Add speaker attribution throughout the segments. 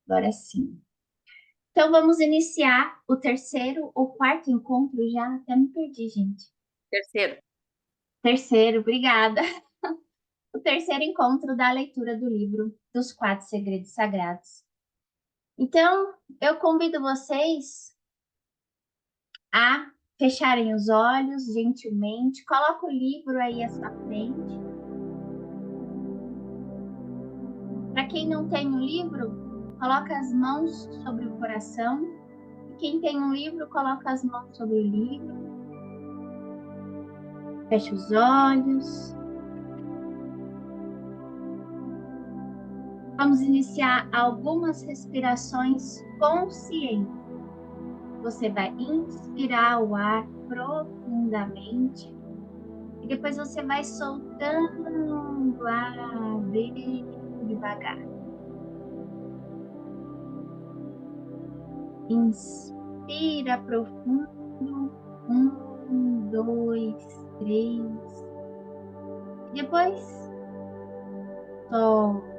Speaker 1: Agora sim. Então, vamos iniciar o terceiro ou quarto encontro já? Até me perdi, gente.
Speaker 2: Terceiro.
Speaker 1: Terceiro, obrigada. O terceiro encontro da leitura do livro dos Quatro Segredos Sagrados. Então, eu convido vocês a fecharem os olhos gentilmente. Coloca o livro aí à sua frente. Para quem não tem um livro, coloca as mãos sobre o coração. E quem tem um livro, coloca as mãos sobre o livro. Fecha os olhos. Vamos iniciar algumas respirações conscientes. Você vai inspirar o ar profundamente e depois você vai soltando o ar bem devagar. Inspira profundo. 1, 2, 3. E depois solta.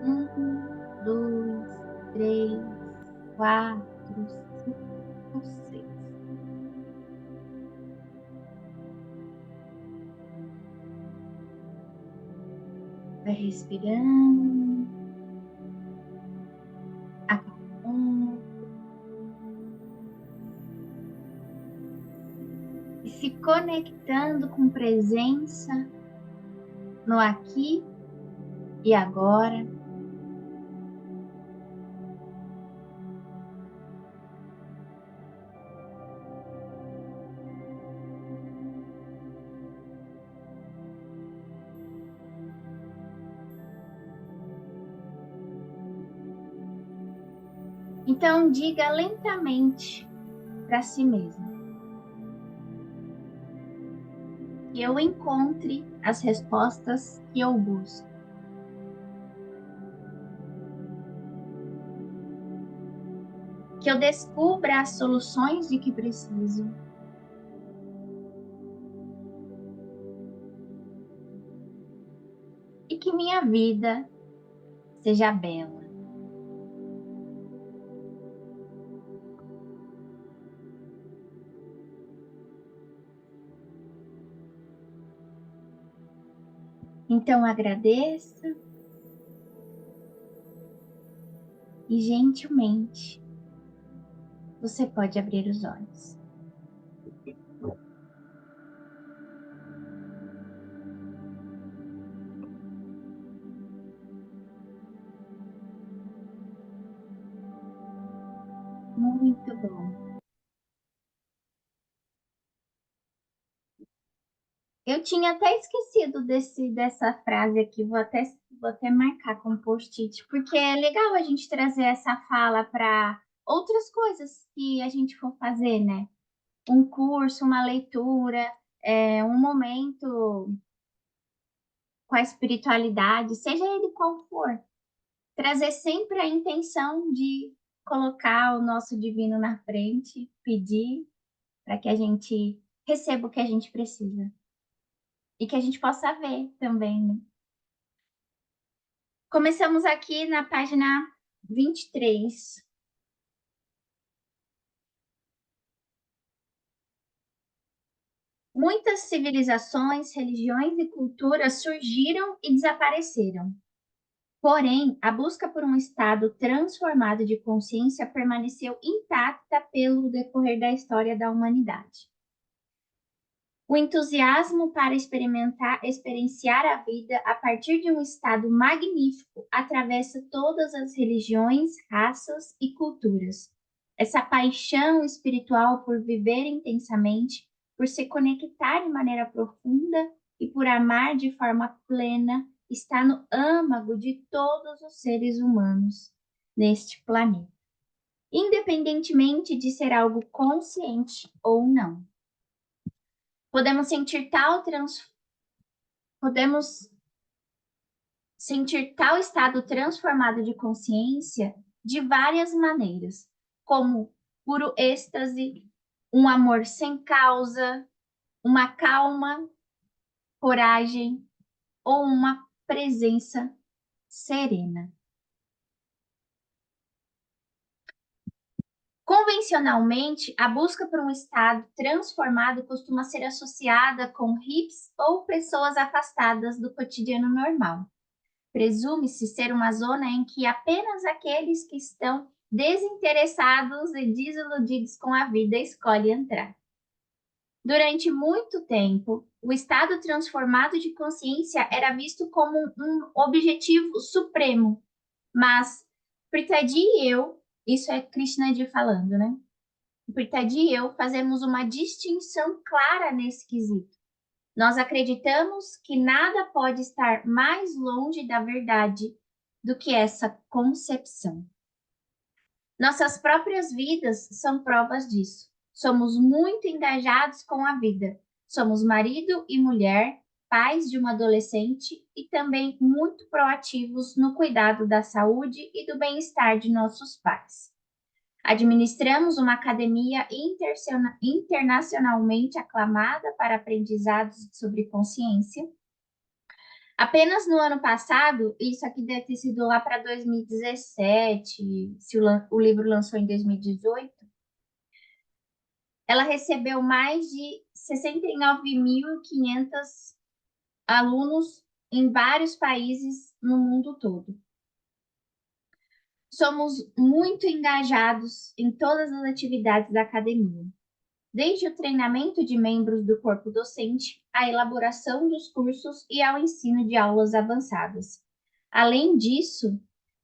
Speaker 1: 1, 2, 3, 4, 5, 6. Vai respirando, acalmando e se conectando com presença no aqui e agora. Então, diga lentamente para si mesmo que eu encontre as respostas que eu busco. Que eu descubra as soluções de que preciso. E que minha vida seja bela. Então agradeça e gentilmente você pode abrir os olhos. Muito bom. Eu tinha até esquecido dessa frase aqui, vou até marcar com post-it, porque é legal a gente trazer essa fala para outras coisas que a gente for fazer, né? Um curso, uma leitura, um momento com a espiritualidade, seja ele qual for. Trazer sempre a intenção de colocar o nosso divino na frente, pedir para que a gente receba o que a gente precisa. E que a gente possa ver também, né? Começamos aqui na página 23. Muitas civilizações, religiões e culturas surgiram e desapareceram. Porém, a busca por um estado transformado de consciência permaneceu intacta pelo decorrer da história da humanidade. O entusiasmo para experienciar a vida a partir de um estado magnífico atravessa todas as religiões, raças e culturas. Essa paixão espiritual por viver intensamente, por se conectar de maneira profunda e por amar de forma plena, está no âmago de todos os seres humanos neste planeta, independentemente de ser algo consciente ou não. Podemos sentir podemos sentir tal estado transformado de consciência de várias maneiras, como puro êxtase, um amor sem causa, uma calma, coragem ou uma presença serena. Convencionalmente, a busca por um estado transformado costuma ser associada com hippies ou pessoas afastadas do cotidiano normal. Presume-se ser uma zona em que apenas aqueles que estão desinteressados e desiludidos com a vida escolhem entrar. Durante muito tempo, o estado transformado de consciência era visto como um objetivo supremo, mas Prithadi e eu, isso é Krishnadi falando, né? Prithadi e eu fazemos uma distinção clara nesse quesito. Nós acreditamos que nada pode estar mais longe da verdade do que essa concepção. Nossas próprias vidas são provas disso. Somos muito engajados com a vida. Somos marido e mulher, pais de uma adolescente e também muito proativos no cuidado da saúde e do bem-estar de nossos pais. Administramos uma academia internacionalmente aclamada para aprendizados sobre consciência. Apenas no ano passado, isso aqui deve ter sido lá para 2017, se o livro lançou em 2018, ela recebeu mais de 69.500 alunos em vários países no mundo todo. Somos muito engajados em todas as atividades da academia, desde o treinamento de membros do corpo docente, à elaboração dos cursos e ao ensino de aulas avançadas. Além disso,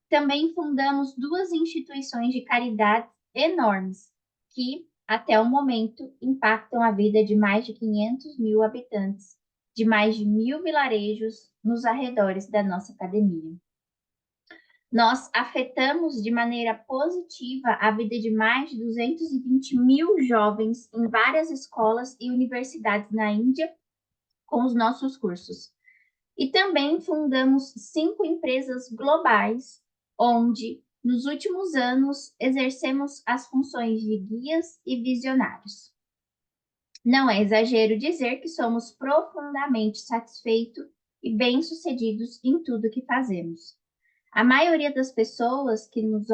Speaker 1: também fundamos 2 instituições de caridade enormes, que, até o momento, impactam a vida de mais de 500 mil habitantes, de mais de 1.000 vilarejos nos arredores da nossa academia. Nós afetamos de maneira positiva a vida de mais de 220 mil jovens em várias escolas e universidades na Índia com os nossos cursos. E também fundamos 5 empresas globais, onde, nos últimos anos, exercemos as funções de guias e visionários. Não é exagero dizer que somos profundamente satisfeitos e bem-sucedidos em tudo que fazemos. A maioria das pessoas que nos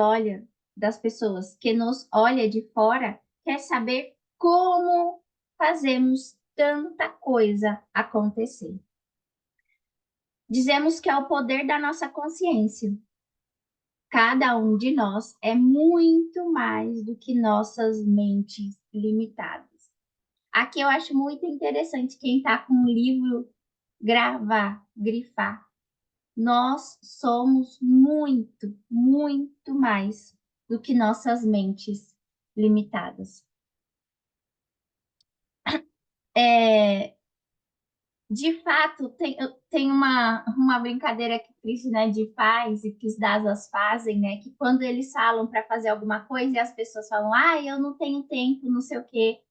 Speaker 1: olha de fora quer saber como fazemos tanta coisa acontecer. Dizemos que é o poder da nossa consciência. Cada um de nós é muito mais do que nossas mentes limitadas. Aqui eu acho muito interessante quem está com o livro gravar, grifar. Nós somos muito, muito mais do que nossas mentes limitadas. De fato, tem uma brincadeira que Krishnadi faz e que os dasas fazem, né? Que quando eles falam para fazer alguma coisa e as pessoas falam, eu não tenho tempo, não sei o quê.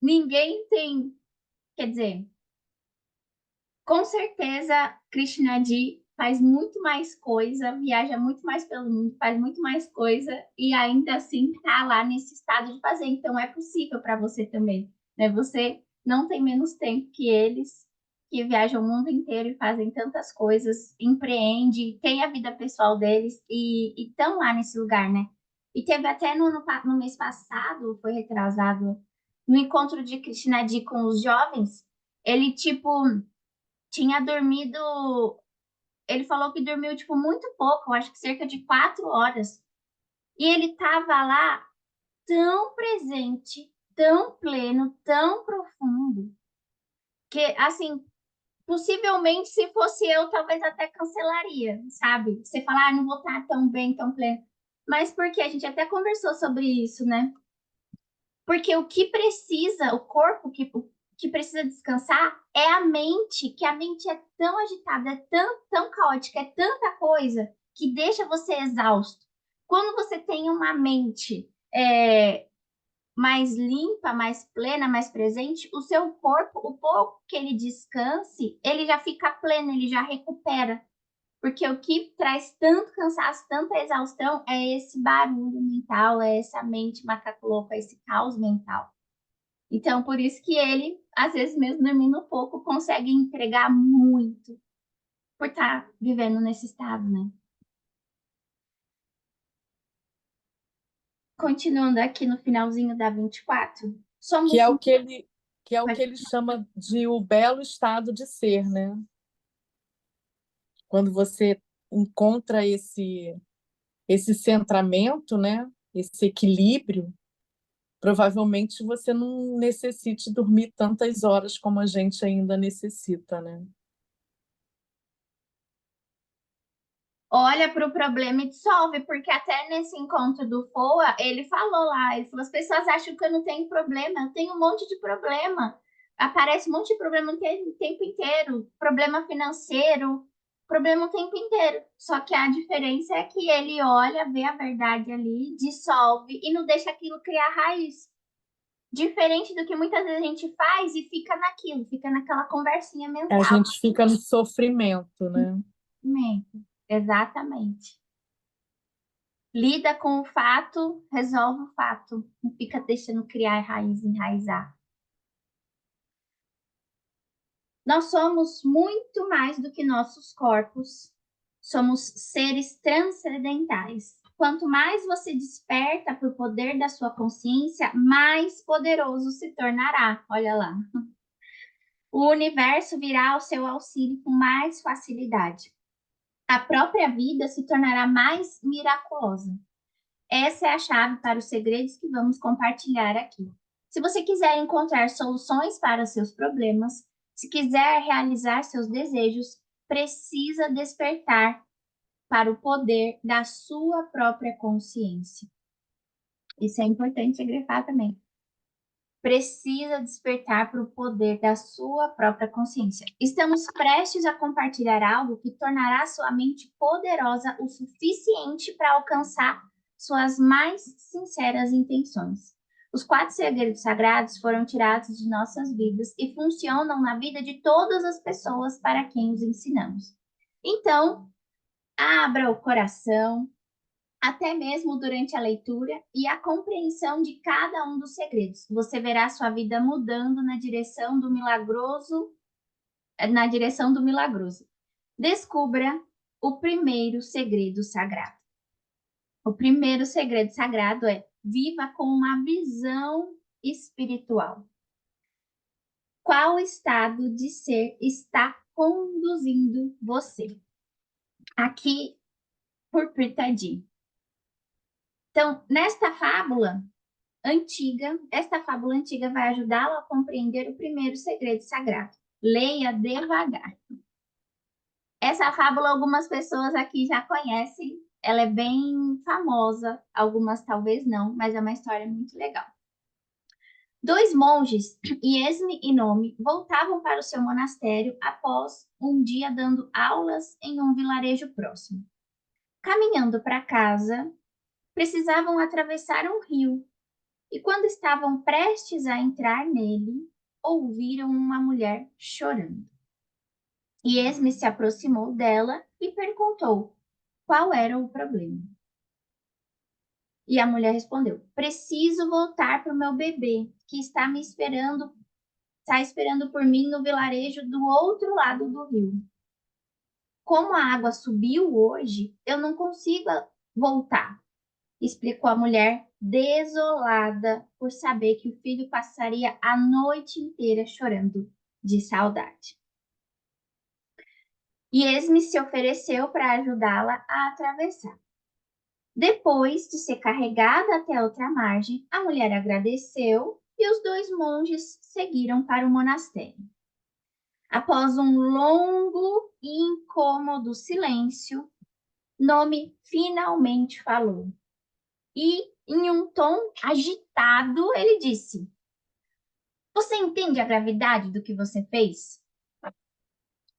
Speaker 1: Ninguém tem, quer dizer, com certeza Krishnadi faz muito mais coisa, viaja muito mais pelo mundo, faz muito mais coisa e ainda assim tá lá nesse estado de fazer. Então é possível para você também, né? Você não tem menos tempo que eles, que viajam o mundo inteiro e fazem tantas coisas, empreende, tem a vida pessoal deles e estão lá nesse lugar, né? E teve até no mês passado, foi retrasado, no encontro de Krishnadi com os jovens, ele, tipo, tinha dormido. Ele falou que dormiu, tipo, muito pouco, eu acho que cerca de 4 horas. E ele tava lá tão presente, tão pleno, tão profundo, que, assim, possivelmente, se fosse eu, talvez até cancelaria, sabe? Você falar, não vou estar tão bem, tão pleno. Mas porque a gente até conversou sobre isso, né? Porque o que precisa, o corpo que precisa descansar é a mente, que a mente é tão agitada, é tão caótica, é tanta coisa que deixa você exausto. Quando você tem uma mente mais limpa, mais plena, mais presente, o seu corpo, o pouco que ele descanse, ele já fica pleno, ele já recupera. Porque o que traz tanto cansaço, tanta exaustão é esse barulho mental, é essa mente macaco louco, é esse caos mental. Então, por isso que ele, às vezes, mesmo dormindo pouco, consegue entregar muito por estar vivendo nesse estado, né? Continuando aqui no finalzinho da 24,
Speaker 2: Que
Speaker 1: somos.
Speaker 2: é o que ele chama de o belo estado de ser, né? Quando você encontra esse centramento, né? Esse equilíbrio, provavelmente você não necessite dormir tantas horas como a gente ainda necessita, né?
Speaker 1: Olha para o problema e dissolve, porque até nesse encontro do FOA, ele falou lá, ele falou, as pessoas acham que eu não tenho problema, eu tenho um monte de problema. Aparece um monte de problema o tempo inteiro, problema financeiro, problema o tempo inteiro. Só que a diferença é que ele olha, vê a verdade ali, dissolve e não deixa aquilo criar raiz. Diferente do que muitas vezes a gente faz e fica naquilo, fica naquela conversinha
Speaker 2: A
Speaker 1: mental.
Speaker 2: gente fica no sofrimento, né?
Speaker 1: Exatamente. Lida com o fato, resolve o fato. Não fica deixando criar raiz, enraizar. Nós somos muito mais do que nossos corpos. Somos seres transcendentais. Quanto mais você desperta para o poder da sua consciência, mais poderoso se tornará. Olha lá. O universo virá ao seu auxílio com mais facilidade. A própria vida se tornará mais miraculosa. Essa é a chave para os segredos que vamos compartilhar aqui. Se você quiser encontrar soluções para os seus problemas, se quiser realizar seus desejos, precisa despertar para o poder da sua própria consciência. Isso é importante grifar também. Precisa despertar para o poder da sua própria consciência. Estamos prestes a compartilhar algo que tornará sua mente poderosa o suficiente para alcançar suas mais sinceras intenções. Os 4 segredos sagrados foram tirados de nossas vidas e funcionam na vida de todas as pessoas para quem os ensinamos. Então, abra o coração, até mesmo durante a leitura e a compreensão de cada um dos segredos. Você verá sua vida mudando na direção do milagroso, Descubra o primeiro segredo sagrado. O primeiro segredo sagrado é: viva com uma visão espiritual. Qual estado de ser está conduzindo você? Aqui por Prita Dill. Então, esta fábula antiga vai ajudá-lo a compreender o primeiro segredo sagrado. Leia devagar. Essa fábula algumas pessoas aqui já conhecem, ela é bem famosa, algumas talvez não, mas é uma história muito legal. 2 monges, Iesme e Nome, voltavam para o seu monastério após um dia dando aulas em um vilarejo próximo. Caminhando para casa, precisavam atravessar um rio e quando estavam prestes a entrar nele, ouviram uma mulher chorando. E Esme se aproximou dela e perguntou qual era o problema. E a mulher respondeu: preciso voltar para o meu bebê, que está esperando por mim no vilarejo do outro lado do rio. Como a água subiu hoje, eu não consigo voltar, explicou a mulher, desolada por saber que o filho passaria a noite inteira chorando de saudade. E Esme se ofereceu para ajudá-la a atravessar. Depois de ser carregada até outra margem, a mulher agradeceu e os 2 monges seguiram para o monastério. Após um longo e incômodo silêncio, Nome finalmente falou. E, em um tom agitado, ele disse: você entende a gravidade do que você fez?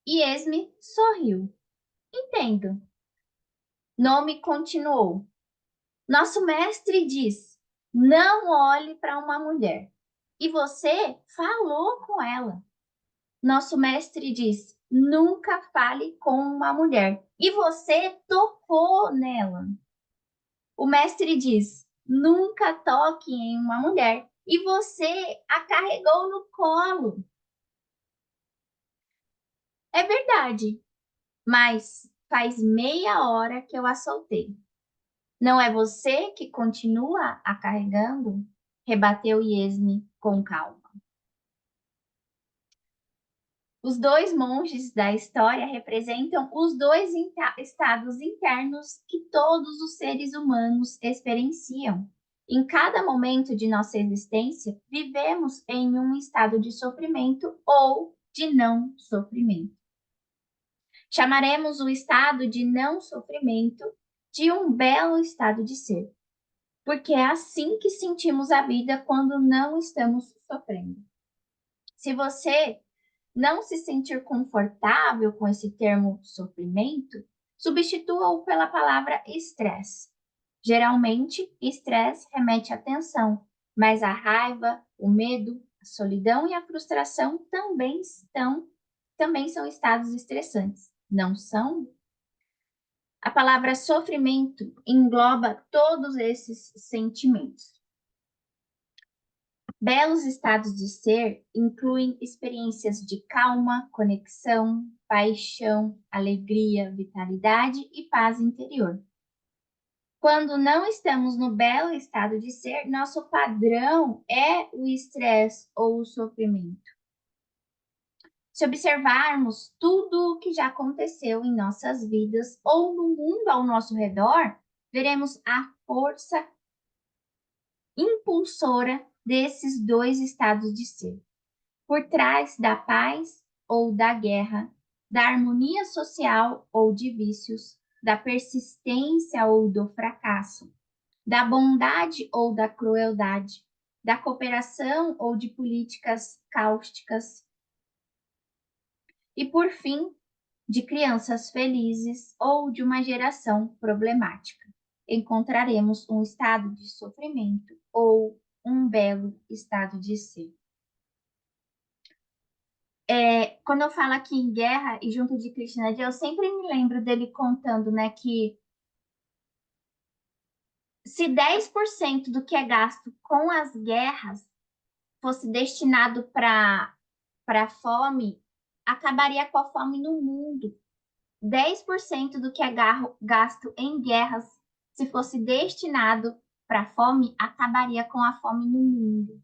Speaker 1: E Esme sorriu. Entendo. Nome continuou. Nosso mestre diz: não olhe para uma mulher. E você falou com ela. Nosso mestre diz: nunca fale com uma mulher. E você tocou nela. O mestre diz: nunca toque em uma mulher. E você a carregou no colo. É verdade, mas faz meia hora que eu a soltei. Não é você que continua a carregando? Rebateu Iesme com calma. Os dois monges da história representam os dois estados internos que todos os seres humanos experienciam. Em cada momento de nossa existência, vivemos em um estado de sofrimento ou de não sofrimento. Chamaremos o estado de não sofrimento de um belo estado de ser, porque é assim que sentimos a vida quando não estamos sofrendo. Se você não se sentir confortável com esse termo sofrimento, substitua-o pela palavra estresse. Geralmente, estresse remete à tensão, mas a raiva, o medo, a solidão e a frustração também são estados estressantes, não são? A palavra sofrimento engloba todos esses sentimentos. Belos estados de ser incluem experiências de calma, conexão, paixão, alegria, vitalidade e paz interior. Quando não estamos no belo estado de ser, nosso padrão é o estresse ou o sofrimento. Se observarmos tudo o que já aconteceu em nossas vidas ou no mundo ao nosso redor, veremos a força impulsora desses dois estados de ser. Por trás da paz ou da guerra, da harmonia social ou de vícios, da persistência ou do fracasso, da bondade ou da crueldade, da cooperação ou de políticas cáusticas, e por fim, de crianças felizes ou de uma geração problemática. Encontraremos um estado de sofrimento ou um belo estado de ser. Quando eu falo aqui em guerra e junto de Krishnadji, eu sempre me lembro dele contando, né, que se 10% do que é gasto com as guerras fosse destinado para fome, acabaria com a fome no mundo. 10% do que é gasto em guerras, se fosse destinado para fome, acabaria com a fome no mundo.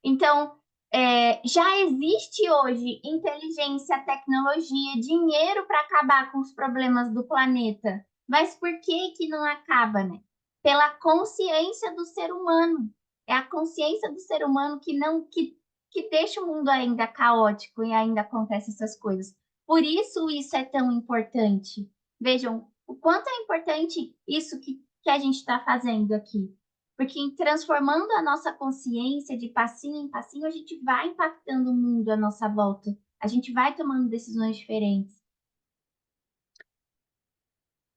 Speaker 1: Então, já existe hoje inteligência, tecnologia, dinheiro para acabar com os problemas do planeta. Mas por que que não acaba, né? Pela consciência do ser humano. É a consciência do ser humano que deixa o mundo ainda caótico e ainda acontecem essas coisas. Por isso é tão importante. Vejam o quanto é importante isso que a gente está fazendo aqui. Porque em transformando a nossa consciência de passinho em passinho, a gente vai impactando o mundo à nossa volta. A gente vai tomando decisões diferentes.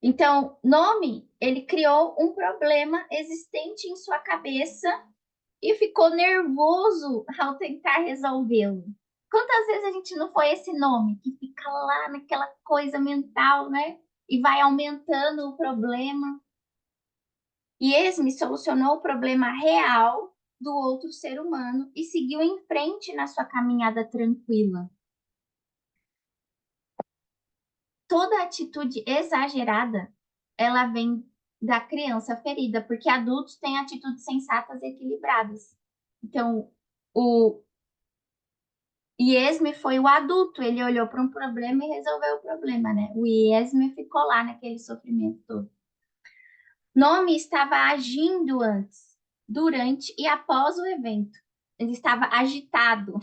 Speaker 1: Então, Nome, ele criou um problema existente em sua cabeça e ficou nervoso ao tentar resolvê-lo. Quantas vezes a gente não foi esse nome que fica lá naquela coisa mental, né? E vai aumentando o problema. E Esme solucionou o problema real do outro ser humano e seguiu em frente na sua caminhada tranquila. Toda atitude exagerada, ela vem da criança ferida, porque adultos têm atitudes sensatas e equilibradas. Então, o Esme foi o adulto, ele olhou para um problema e resolveu o problema, né? O Esme ficou lá naquele sofrimento todo. Nome estava agindo antes, durante e após o evento. Ele estava agitado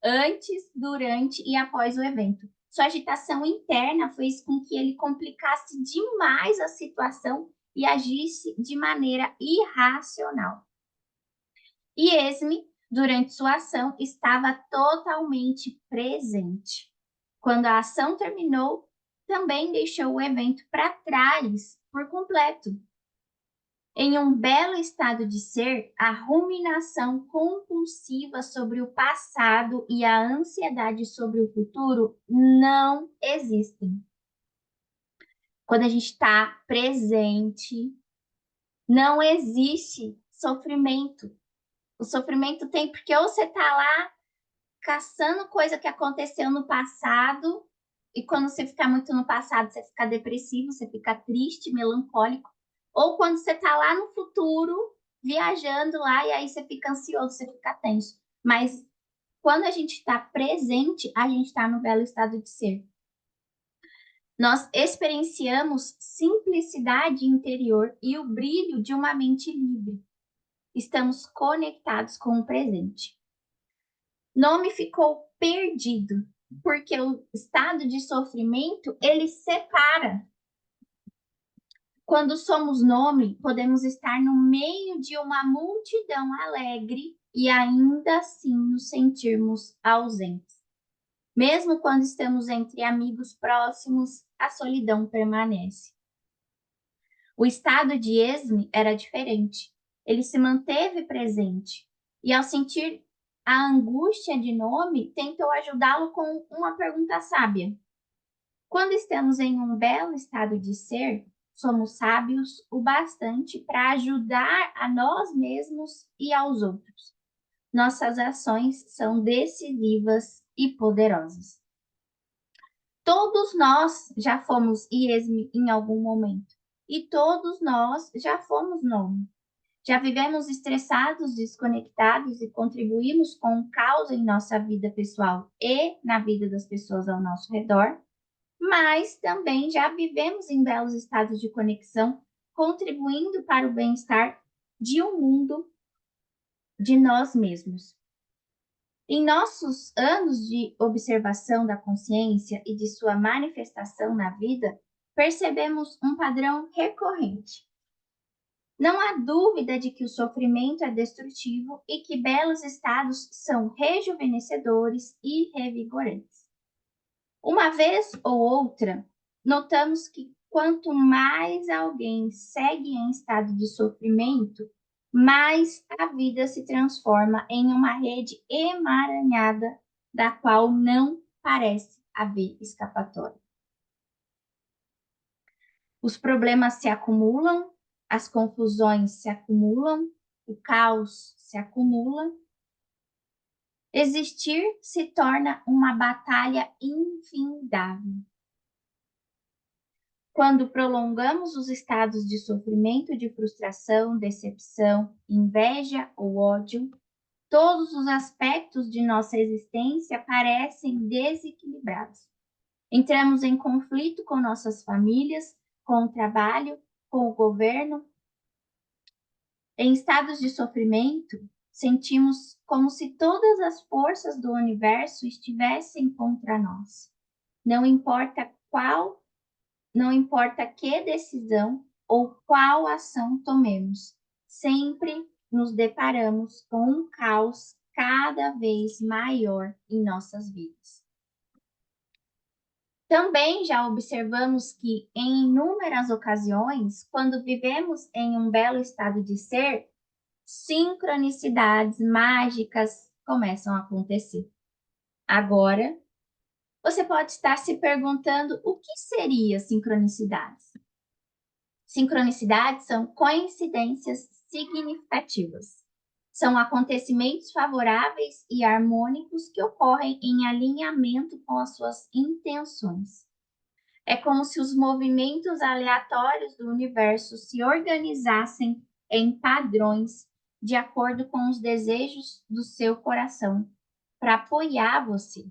Speaker 1: antes, durante e após o evento. Sua agitação interna fez com que ele complicasse demais a situação e agisse de maneira irracional. E Esme, durante sua ação, estava totalmente presente. Quando a ação terminou, também deixou o evento para trás por completo. Em um belo estado de ser, a ruminação compulsiva sobre o passado e a ansiedade sobre o futuro não existem. Quando a gente está presente, não existe sofrimento. O sofrimento tem porque ou você está lá caçando coisa que aconteceu no passado, e quando você fica muito no passado, você fica depressivo, você fica triste, melancólico. Ou quando você está lá no futuro, viajando lá, e aí você fica ansioso, você fica tenso. Mas quando a gente está presente, a gente está no belo estado de ser. Nós experienciamos simplicidade interior e o brilho de uma mente livre. Estamos conectados com o presente. Nome ficou perdido, porque o estado de sofrimento, ele separa. Quando somos nome, podemos estar no meio de uma multidão alegre e ainda assim nos sentirmos ausentes. Mesmo quando estamos entre amigos próximos, a solidão permanece. O estado de Esme era diferente. Ele se manteve presente e, ao sentir a angústia de Nome, tentou ajudá-lo com uma pergunta sábia. Quando estamos em um belo estado de ser, somos sábios o bastante para ajudar a nós mesmos e aos outros. Nossas ações são decisivas e poderosas. Todos nós já fomos Esme em algum momento. E todos nós já fomos Nome. Já vivemos estressados, desconectados e contribuímos com o caos em nossa vida pessoal e na vida das pessoas ao nosso redor, mas também já vivemos em belos estados de conexão, contribuindo para o bem-estar de um mundo, de nós mesmos. Em nossos anos de observação da consciência e de sua manifestação na vida, percebemos um padrão recorrente. Não há dúvida de que o sofrimento é destrutivo e que belos estados são rejuvenescedores e revigorantes. Uma vez ou outra, notamos que quanto mais alguém segue em estado de sofrimento, mais a vida se transforma em uma rede emaranhada da qual não parece haver escapatória. Os problemas se acumulam, as confusões se acumulam, o caos se acumula. Existir se torna uma batalha infindável. Quando prolongamos os estados de sofrimento, de frustração, decepção, inveja ou ódio, todos os aspectos de nossa existência parecem desequilibrados. Entramos em conflito com nossas famílias, com o trabalho, com o governo. Em estados de sofrimento, sentimos como se todas as forças do universo estivessem contra nós. Não importa que decisão ou qual ação tomemos, sempre nos deparamos com um caos cada vez maior em nossas vidas. Também já observamos que, em inúmeras ocasiões, quando vivemos em um belo estado de ser, sincronicidades mágicas começam a acontecer. Agora, você pode estar se perguntando o que seria sincronicidades. Sincronicidades são coincidências significativas. São acontecimentos favoráveis e harmônicos que ocorrem em alinhamento com as suas intenções. É como se os movimentos aleatórios do universo se organizassem em padrões de acordo com os desejos do seu coração para apoiar você.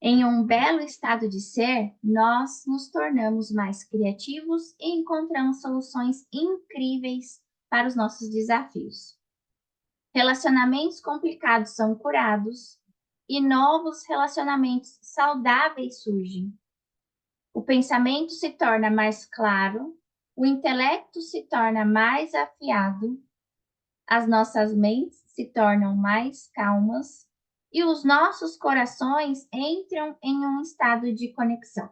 Speaker 1: Em um belo estado de ser, nós nos tornamos mais criativos e encontramos soluções incríveis para os nossos desafios. Relacionamentos complicados são curados e novos relacionamentos saudáveis surgem. O pensamento se torna mais claro, o intelecto se torna mais afiado, as nossas mentes se tornam mais calmas e os nossos corações entram em um estado de conexão.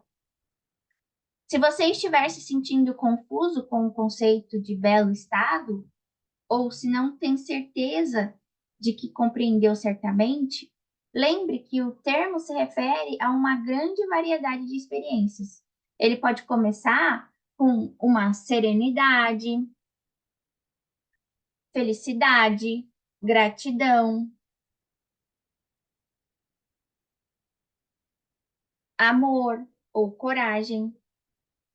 Speaker 1: Se você estiver se sentindo confuso com o conceito de belo estado, ou se não tem certeza de que compreendeu certamente, lembre que o termo se refere a uma grande variedade de experiências. Ele pode começar com uma serenidade, felicidade, gratidão, amor ou coragem,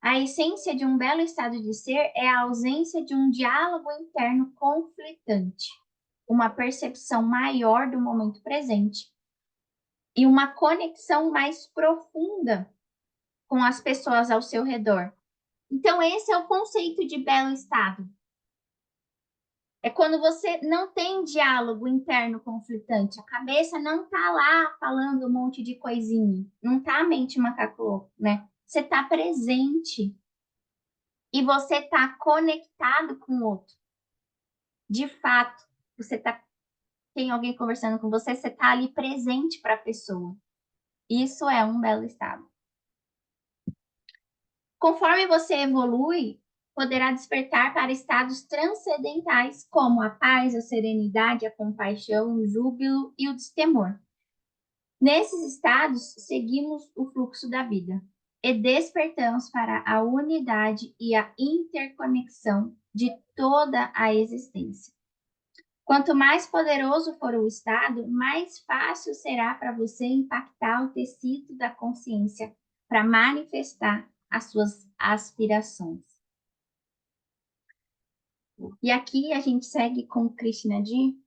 Speaker 1: A essência de um belo estado de ser é a ausência de um diálogo interno conflitante, uma percepção maior do momento presente e uma conexão mais profunda com as pessoas ao seu redor. Então, esse é o conceito de belo estado. É quando você não tem diálogo interno conflitante, a cabeça não está lá falando um monte de coisinha, não está a mente macaco, né? Você está presente e você está conectado com o outro. De fato, tem alguém conversando com você, você está ali presente para a pessoa. Isso é um belo estado. Conforme você evolui, poderá despertar para estados transcendentais, como a paz, a serenidade, a compaixão, o júbilo e o destemor. Nesses estados, seguimos o fluxo da vida e despertamos para a unidade e a interconexão de toda a existência. Quanto mais poderoso for o estado, mais fácil será para você impactar o tecido da consciência para manifestar as suas aspirações. E aqui a gente segue com Krishnadi.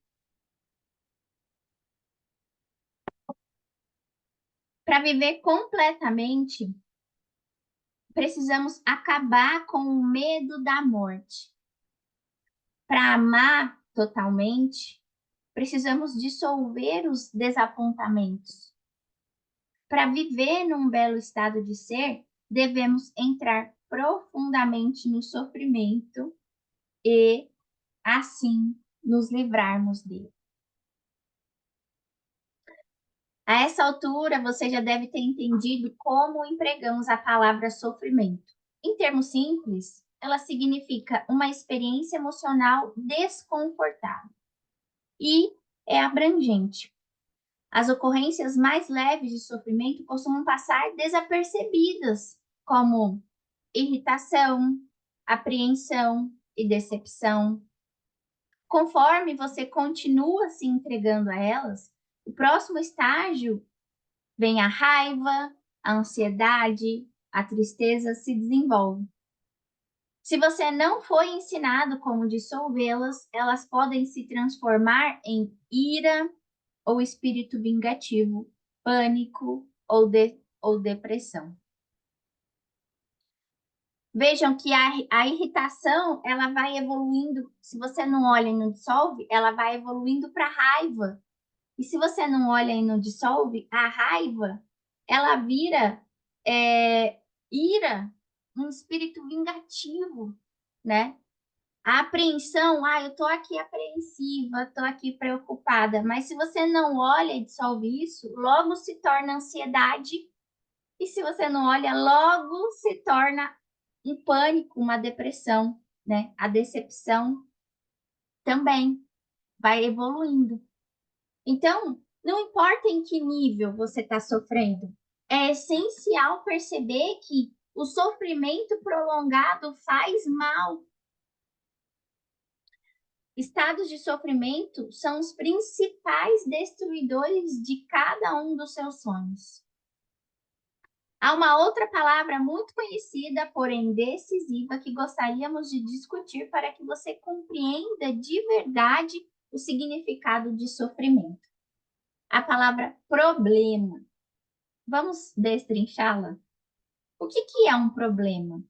Speaker 1: Para viver completamente, precisamos acabar com o medo da morte. Para amar totalmente, precisamos dissolver os desapontamentos. Para viver num belo estado de ser, devemos entrar profundamente no sofrimento e, assim, nos livrarmos dele. A essa altura, você já deve ter entendido como empregamos a palavra sofrimento. Em termos simples, ela significa uma experiência emocional desconfortável e é abrangente. As ocorrências mais leves de sofrimento costumam passar desapercebidas, como irritação, apreensão e decepção. Conforme você continua se entregando a elas, o próximo estágio vem a raiva, a ansiedade, a tristeza se desenvolve. Se você não foi ensinado como dissolvê-las, elas podem se transformar em ira ou espírito vingativo, pânico ou depressão. Vejam que a irritação, ela vai evoluindo, se você não olha e não dissolve, ela vai evoluindo para raiva. E se você não olha e não dissolve, a raiva, ela vira ira, um espírito vingativo, né? A apreensão, eu tô aqui apreensiva, tô aqui preocupada, mas se você não olha e dissolve isso, logo se torna ansiedade, e se você não olha, logo se torna um pânico, uma depressão, né? A decepção também vai evoluindo. Então, não importa em que nível você está sofrendo, é essencial perceber que o sofrimento prolongado faz mal. Estados de sofrimento são os principais destruidores de cada um dos seus sonhos. Há uma outra palavra muito conhecida, porém decisiva, que gostaríamos de discutir para que você compreenda de verdade o significado de sofrimento. A palavra problema. Vamos destrinchá-la? O que é um problema?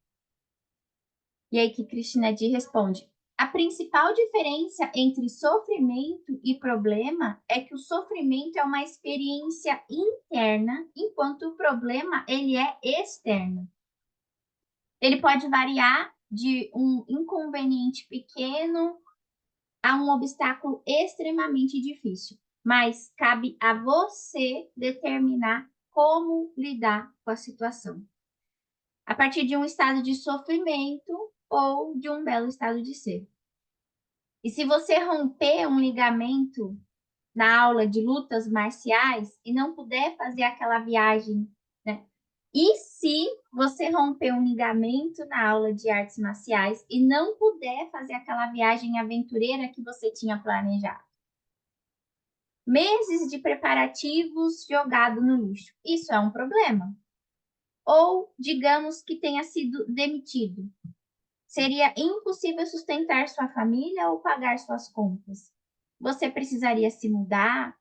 Speaker 1: E aí que Krishnadi responde: a principal diferença entre sofrimento e problema é que o sofrimento é uma experiência interna, enquanto o problema ele é externo. Ele pode variar de um inconveniente pequeno a um obstáculo extremamente difícil, mas cabe a você determinar como lidar com a situação. A partir de um estado de sofrimento ou de um belo estado de ser. E se você romper um ligamento na aula de lutas marciais e não puder fazer aquela viagem, né? E se você romper um ligamento na aula de artes marciais e não puder fazer aquela viagem aventureira que você tinha planejado? Meses de preparativos jogado no lixo. Isso é um problema. ou digamos que tenha sido demitido. Seria impossível sustentar sua família ou pagar suas contas. Você precisaria se mudar.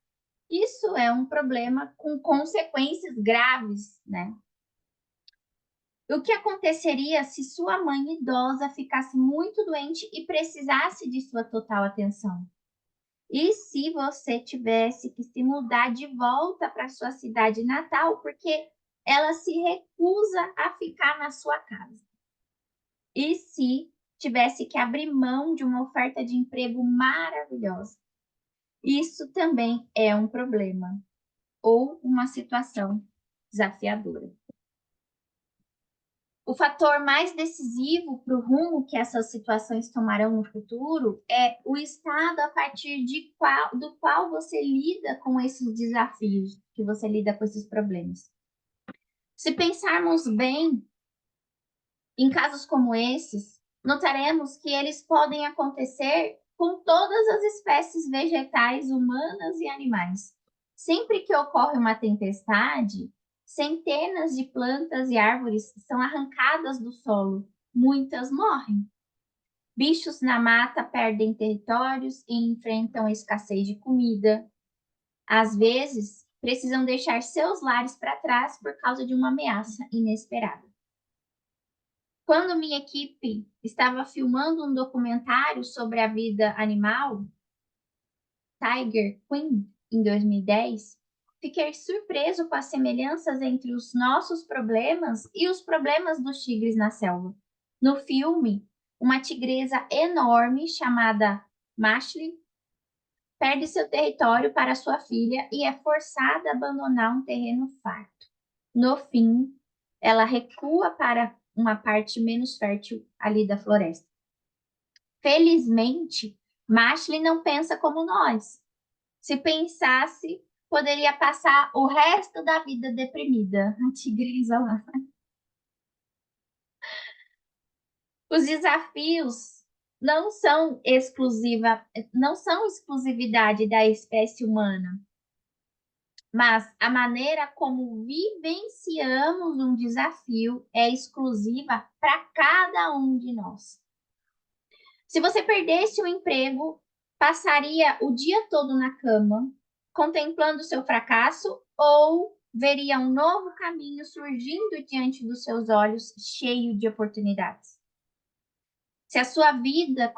Speaker 1: Isso é um problema com consequências graves, né? O que aconteceria se sua mãe idosa ficasse muito doente e precisasse de sua total atenção? E se você tivesse que se mudar de volta para sua cidade natal porque ela se recusa a ficar na sua casa? E se tivesse que abrir mão de uma oferta de emprego maravilhosa? Isso também é um problema ou uma situação desafiadora. O fator mais decisivo para o rumo que essas situações tomarão no futuro é o estado a partir do qual você lida com esses desafios, que você lida com esses problemas. Se pensarmos bem, em casos como esses, notaremos que eles podem acontecer com todas as espécies vegetais, humanas e animais. Sempre que ocorre uma tempestade, centenas de plantas e árvores são arrancadas do solo, muitas morrem. Bichos na mata perdem territórios e enfrentam a escassez de comida. Às vezes, precisam deixar seus lares para trás por causa de uma ameaça inesperada. Quando minha equipe estava filmando um documentário sobre a vida animal, Tiger Queen, em 2010, fiquei surpreso com as semelhanças entre os nossos problemas e os problemas dos tigres na selva. No filme, uma tigresa enorme chamada Mashley perde seu território para sua filha e é forçada a abandonar um terreno farto. No fim, ela recua para uma parte menos fértil ali da floresta. Felizmente, Mashley não pensa como nós. Se pensasse, poderia passar o resto da vida deprimida. A tigresa lá. Os desafios não são exclusividade da espécie humana, mas a maneira como vivenciamos um desafio é exclusiva para cada um de nós. Se você perdesse o emprego, passaria o dia todo na cama, contemplando seu fracasso, ou veria um novo caminho surgindo diante dos seus olhos, cheio de oportunidades? Se a sua vida,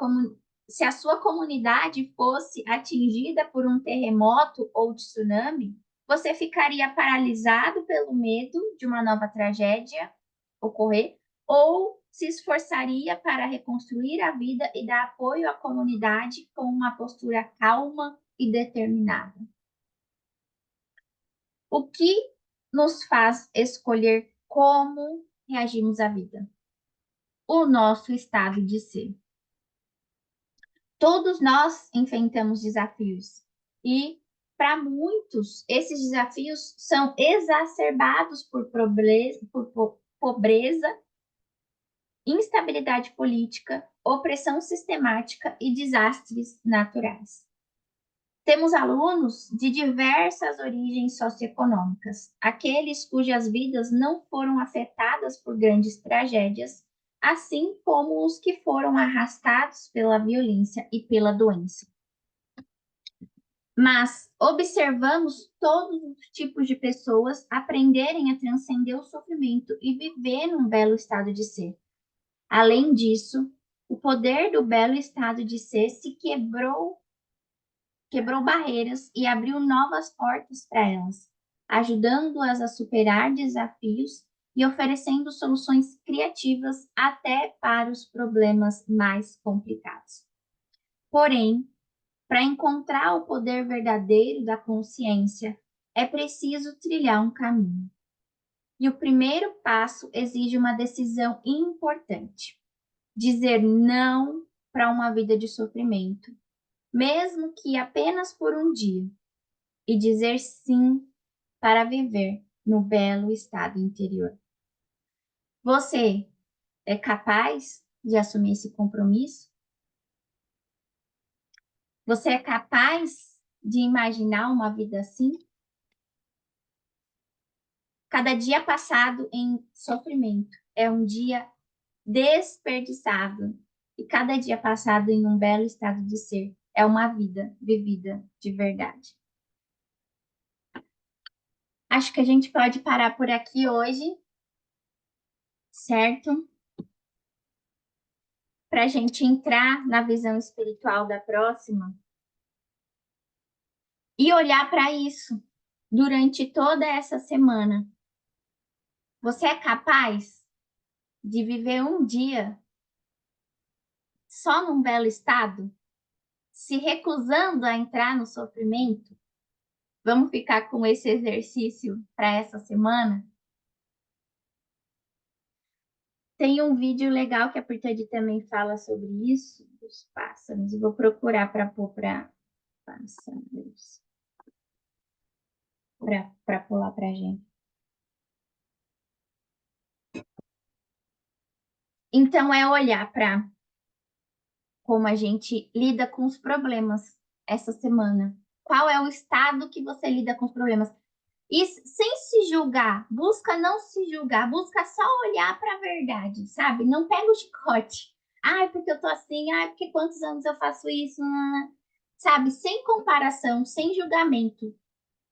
Speaker 1: se a sua comunidade fosse atingida por um terremoto ou tsunami, você ficaria paralisado pelo medo de uma nova tragédia ocorrer ou se esforçaria para reconstruir a vida e dar apoio à comunidade com uma postura calma e determinada? O que nos faz escolher como reagimos à vida? O nosso estado de ser. Todos nós enfrentamos desafios e, para muitos, esses desafios são exacerbados por pobreza, instabilidade política, opressão sistemática e desastres naturais. Temos alunos de diversas origens socioeconômicas, aqueles cujas vidas não foram afetadas por grandes tragédias, assim como os que foram arrastados pela violência e pela doença. Mas observamos todos os tipos de pessoas aprenderem a transcender o sofrimento e viver num belo estado de ser. Além disso, o poder do belo estado de ser se quebrou barreiras e abriu novas portas para elas, ajudando-as a superar desafios e oferecendo soluções criativas até para os problemas mais complicados. Porém, para encontrar o poder verdadeiro da consciência, é preciso trilhar um caminho. E o primeiro passo exige uma decisão importante: dizer não para uma vida de sofrimento, mesmo que apenas por um dia, e dizer sim para viver no belo estado interior. Você é capaz de assumir esse compromisso? Você é capaz de imaginar uma vida assim? Cada dia passado em sofrimento é um dia desperdiçado. E cada dia passado em um belo estado de ser é uma vida vivida de verdade. Acho que a gente pode parar por aqui hoje, certo? Para a gente entrar na visão espiritual da próxima e olhar para isso durante toda essa semana. Você é capaz de viver um dia só num belo estado, se recusando a entrar no sofrimento? Vamos ficar com esse exercício para essa semana? Tem um vídeo legal que a Pirtadi também fala sobre isso, dos pássaros. Eu vou procurar para pôr para pássaros, para pular para a gente. Então, é olhar para como a gente lida com os problemas essa semana. Qual é o estado que você lida com os problemas? E sem se julgar, busca não se julgar, busca só olhar para a verdade, sabe? Não pega o chicote. Ai, porque eu tô assim, ai, porque quantos anos eu faço isso? Sabe? Sem comparação, sem julgamento.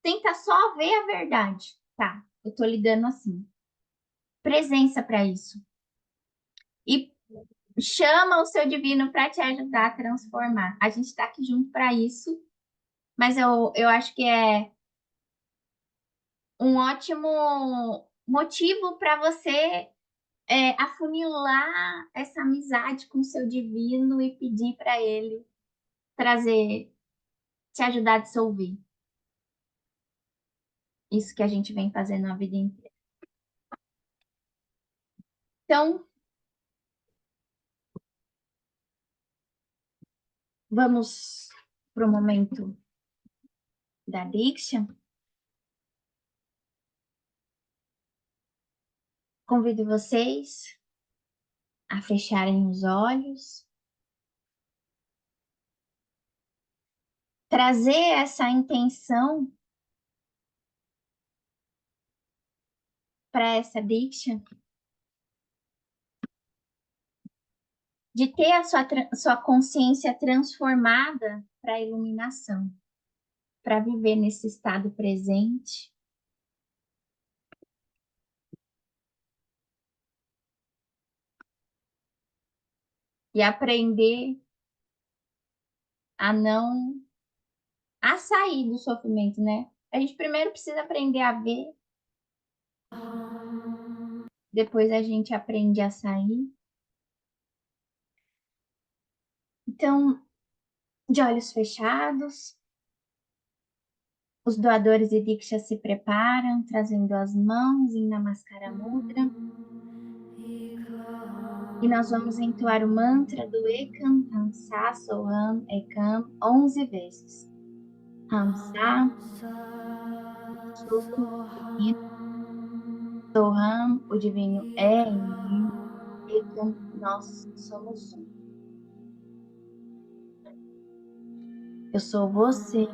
Speaker 1: Tenta só ver a verdade. Tá, eu tô lidando assim. Presença para isso. E chama o seu divino para te ajudar a transformar. A gente está aqui junto para isso, mas eu acho que é um ótimo motivo para você afunilar essa amizade com o seu divino e pedir para ele trazer, te ajudar a dissolver. Isso que a gente vem fazendo a vida inteira. Então, vamos para o momento da Diksha. Convido vocês a fecharem os olhos, trazer essa intenção para essa Diksha, de ter a sua consciência transformada para a iluminação, para viver nesse estado presente. E aprender a sair do sofrimento, né? A gente primeiro precisa aprender a ver, depois a gente aprende a sair. Então, de olhos fechados, os doadores de Diksha se preparam, trazendo as mãos em Namaskara Mudra. E nós vamos entoar o mantra do Ekam Hamsa Soham Ekam 11 vezes. Hamsa, sou divino. Soham, o divino é em mim. Ekam, nós somos um. Eu sou você,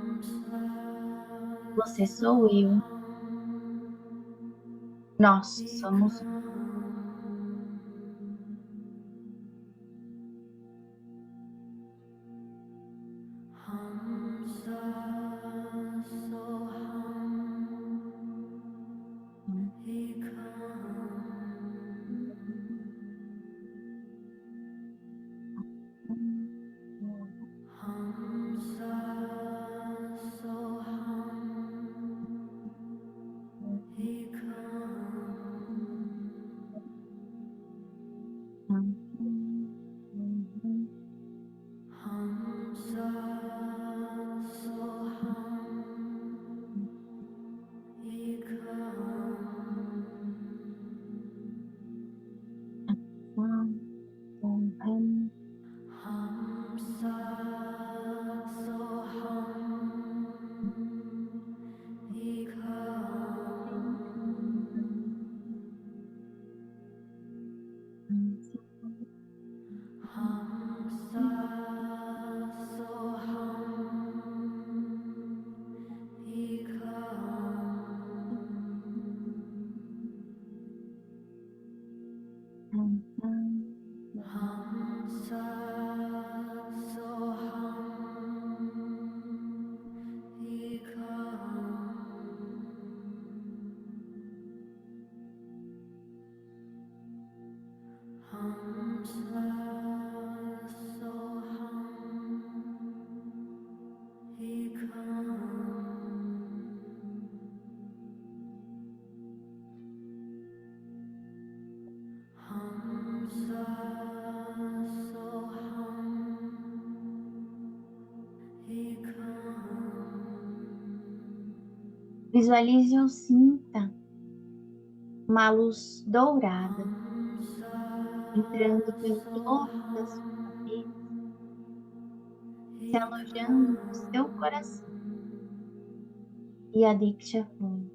Speaker 1: você sou eu. Nós somos um. Visualize ou sinta uma luz dourada entrando pelo topo da sua cabeça, se alojando no seu coração. E a Diksha flui.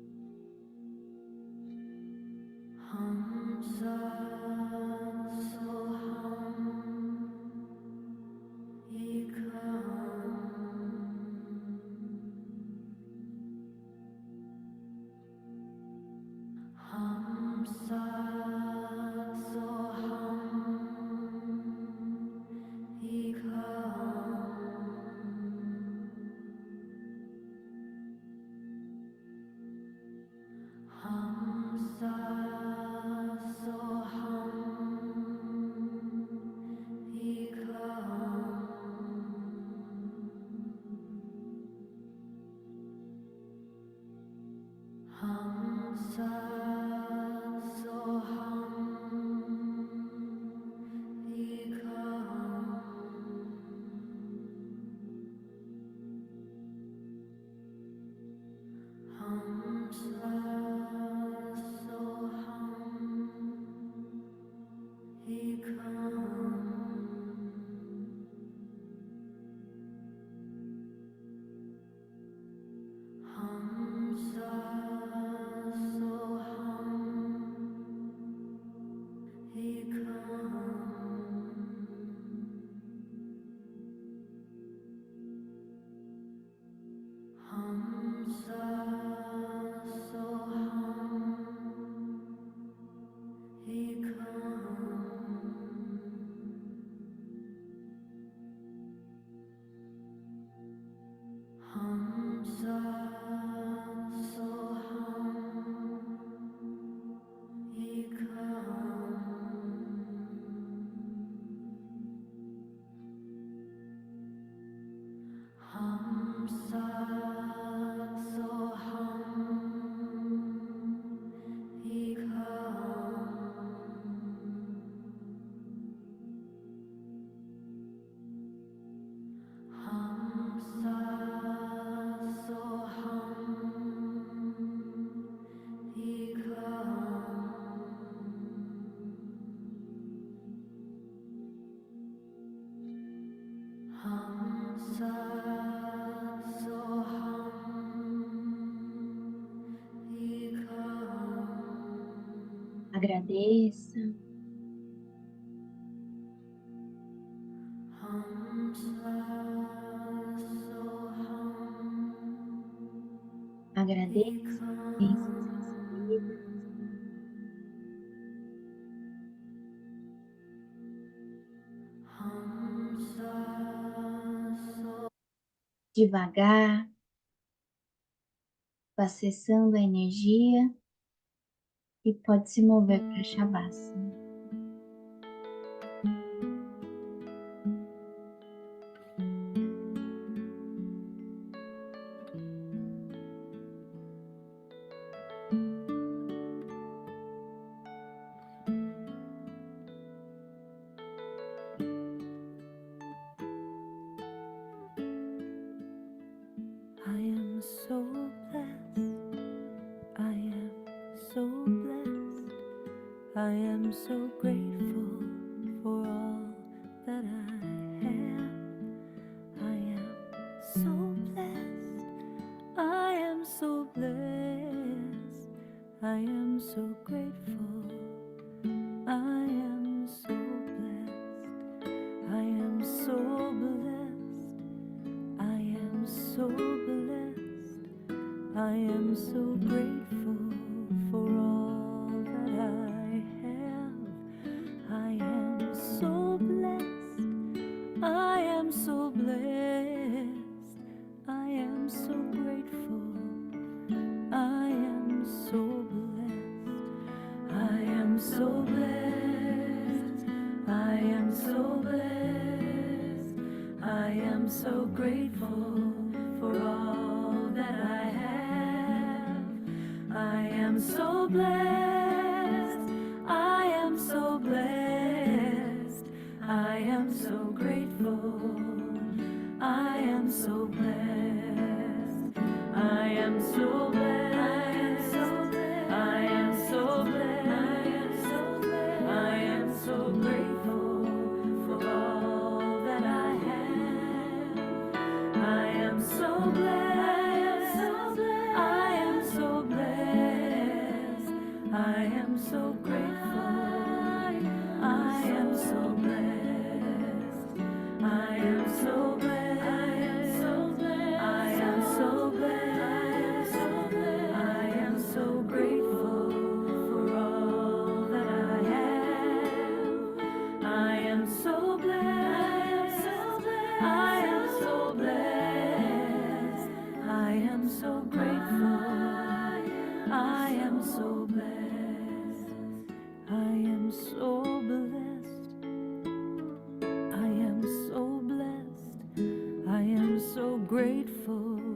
Speaker 1: Agradeça. Agradeça experiências recebidas. Devagar, acessando a energia e pode se mover para Shavasana.
Speaker 3: I am so grateful for all that I have. I am so blessed. I am so blessed. I am so grateful. I am so blessed. I am so blessed. I am so blessed. I am so grateful for all that I have. so grateful for all that I have. I am so blessed. I am so blessed. I am so grateful. I am so blessed. I am so blessed. I am so blessed. I am so grateful for all that I have. I am so blessed. I am so blessed. I am so grateful. I am so blessed. I am so blessed. I am so blessed. I am so grateful for all that I have. I am so blessed. I am so blessed. I am so grateful. I am so blessed. I am so blessed. I am so blessed. I am so grateful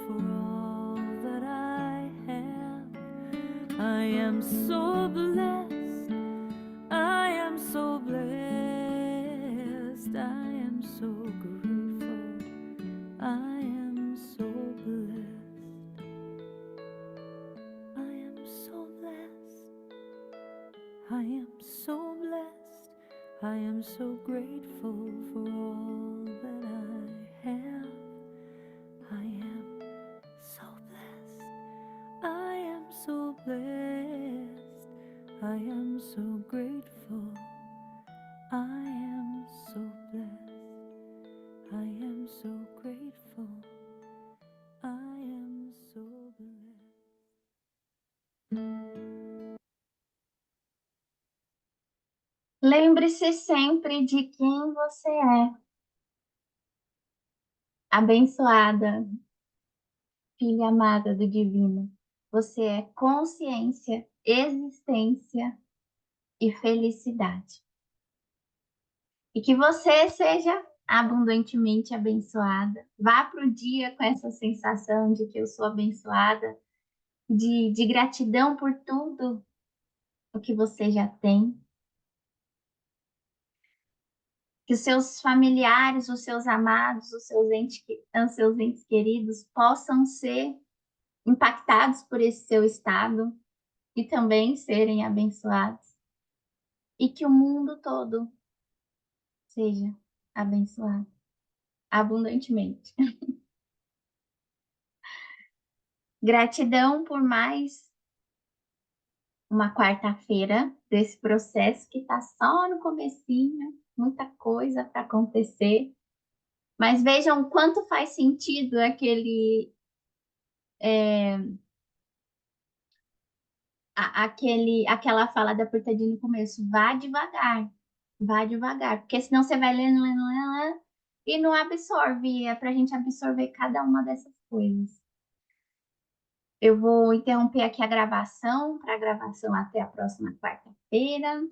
Speaker 3: for all that I have. I am so blessed. I am so blessed. I am so grateful. I am so blessed. I am so blessed. I am so blessed. I am so grateful for all that I have. I am so blessed. I am so blessed. I am so grateful. I am so blessed. I am so grateful. I am so blessed.
Speaker 1: Lembre-se sempre de quem você é. Abençoada, filha amada do Divino. Você é consciência, existência e felicidade. E que você seja abundantemente abençoada. Vá para o dia com essa sensação de que eu sou abençoada, de gratidão por tudo o que você já tem. Que os seus familiares, os seus amados, os seus entes queridos possam ser impactados por esse seu estado e também serem abençoados. E que o mundo todo seja abençoado abundantemente. Gratidão por mais uma quarta-feira desse processo que está só no comecinho, muita coisa para acontecer. Mas vejam o quanto faz sentido aquela fala da Portadinha no começo, vá devagar, porque senão você vai lendo, e não absorve, é para a gente absorver cada uma dessas coisas. Eu vou interromper aqui a gravação, para a gravação até a próxima quarta-feira.